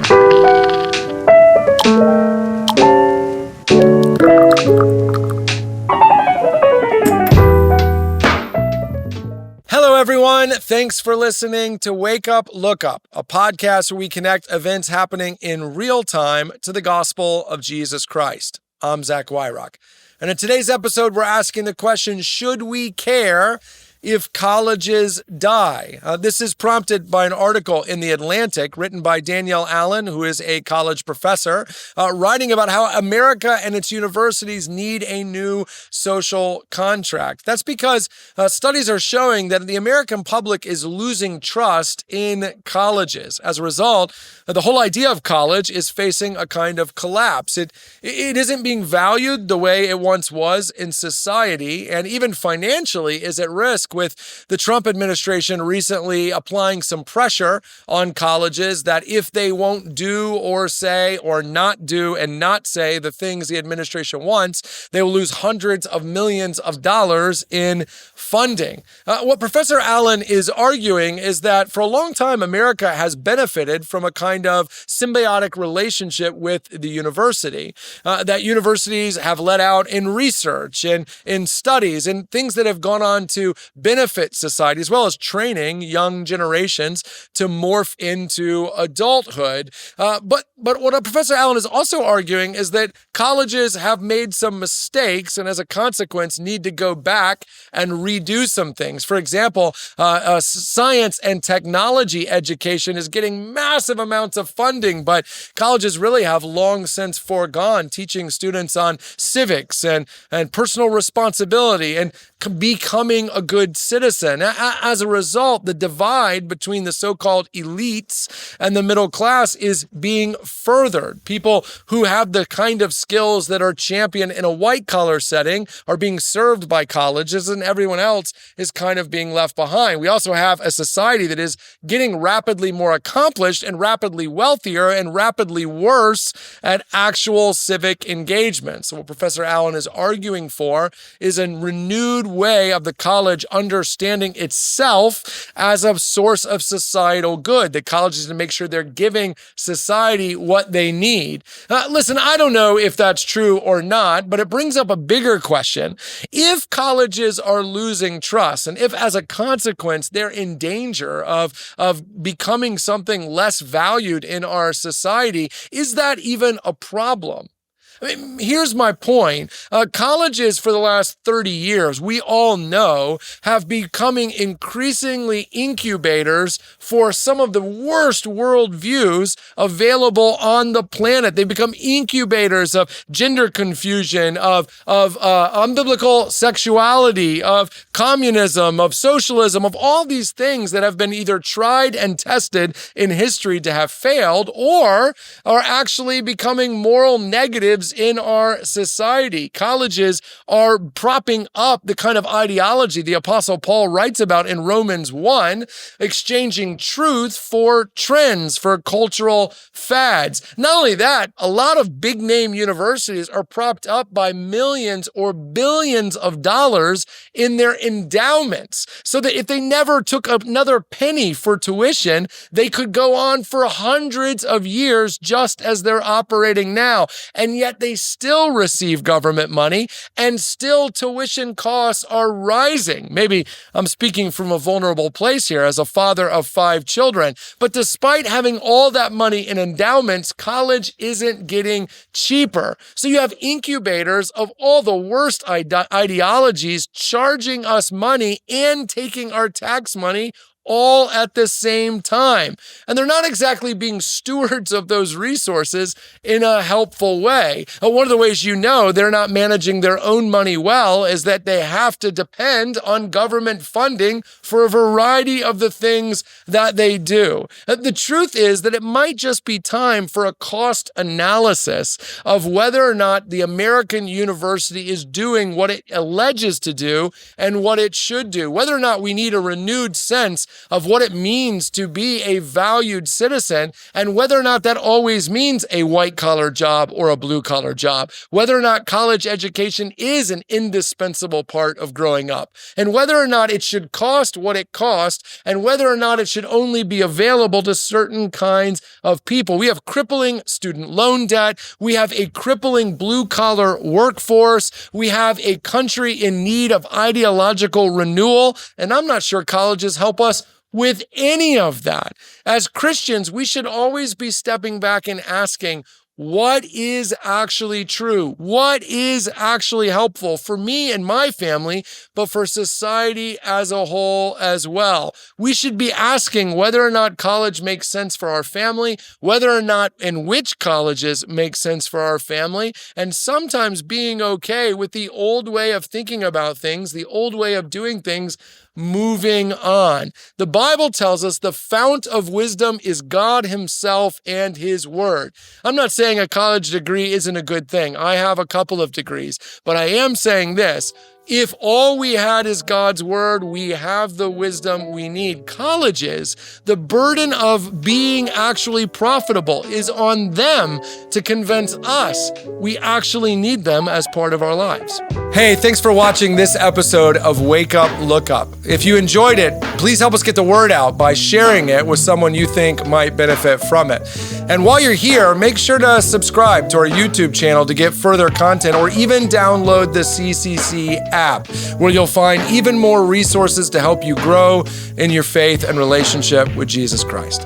Hello, everyone. Thanks for listening to Wake Up, Look Up, a podcast where we connect events happening in real time to the gospel of Jesus Christ. I'm Zach Wyrock. And in today's episode, we're asking the question, should we care if colleges die? This is prompted by an article in The Atlantic written by Danielle Allen, who is a college professor, writing about how America and its universities need a new social contract. That's because studies are showing that the American public is losing trust in colleges. As a result, the whole idea of college is facing a kind of collapse. It isn't being valued the way it once was in society, and even financially is at risk, with the Trump administration recently applying some pressure on colleges that if they won't do or say or not do and not say the things the administration wants, they will lose hundreds of millions of dollars in funding. What Professor Allen is arguing is that for a long time, America has benefited from a kind of symbiotic relationship with the university, that universities have let out in research and in studies and things that have gone on to benefit society, as well as training young generations to morph into adulthood. But what Professor Allen is also arguing is that colleges have made some mistakes and as a consequence need to go back and redo some things. For example, science and technology education is getting massive amounts of funding, but colleges really have long since foregone teaching students on civics and personal responsibility and becoming a good citizen. As a result, the divide between the so-called elites and the middle class is being furthered. People who have the kind of skills that are championed in a white-collar setting are being served by colleges, and everyone else is kind of being left behind. We also have a society that is getting rapidly more accomplished and rapidly wealthier and rapidly worse at actual civic engagement. So what Professor Allen is arguing for is a renewed way of the college understanding itself as a source of societal good. The colleges to make sure they're giving society what they need. Listen, I don't know if that's true or not, but it brings up a bigger question. If colleges are losing trust, and if as a consequence they're in danger of becoming something less valued in our society, is that even a problem? I mean, here's my point. Colleges for the last 30 years, we all know, have becoming increasingly incubators for some of the worst worldviews available on the planet. They become incubators of gender confusion, of unbiblical sexuality, of communism, of socialism, of all these things that have been either tried and tested in history to have failed or are actually becoming moral negatives in our society. Colleges are propping up the kind of ideology the Apostle Paul writes about in Romans 1, exchanging truth for trends, for cultural fads. Not only that, a lot of big name universities are propped up by millions or billions of dollars in their endowments, so that if they never took another penny for tuition, they could go on for hundreds of years just as they're operating now. And yet they still receive government money and still tuition costs are rising. Maybe I'm speaking from a vulnerable place here as a father of 5 children, but despite having all that money in endowments, college isn't getting cheaper. So you have incubators of all the worst ideologies charging us money and taking our tax money all at the same time. And they're not exactly being stewards of those resources in a helpful way. One of the ways you know they're not managing their own money well is that they have to depend on government funding for a variety of the things that they do. The truth is that it might just be time for a cost analysis of whether or not the American university is doing what it alleges to do and what it should do, whether or not we need a renewed sense of what it means to be a valued citizen, and whether or not that always means a white-collar job or a blue-collar job, whether or not college education is an indispensable part of growing up, and whether or not it should cost what it costs, and whether or not it should only be available to certain kinds of people. We have crippling student loan debt. We have a crippling blue-collar workforce. We have a country in need of ideological renewal, and I'm not sure colleges help us with any of that. As Christians, we should always be stepping back and asking, what is actually true? What is actually helpful for me and my family, but for society as a whole as well? We should be asking whether or not college makes sense for our family, whether or not and which colleges make sense for our family, and sometimes being okay with the old way of thinking about things, the old way of doing things, moving on. The Bible tells us the fount of wisdom is God himself and his word. I'm not saying a college degree isn't a good thing. I have a couple of degrees, but I am saying this. If all we had is God's word, we have the wisdom we need. Colleges, the burden of being actually profitable is on them to convince us we actually need them as part of our lives. Hey, thanks for watching this episode of Wake Up, Look Up. If you enjoyed it, please help us get the word out by sharing it with someone you think might benefit from it. And while you're here, make sure to subscribe to our YouTube channel to get further content, or even download the CCC app, where you'll find even more resources to help you grow in your faith and relationship with Jesus Christ.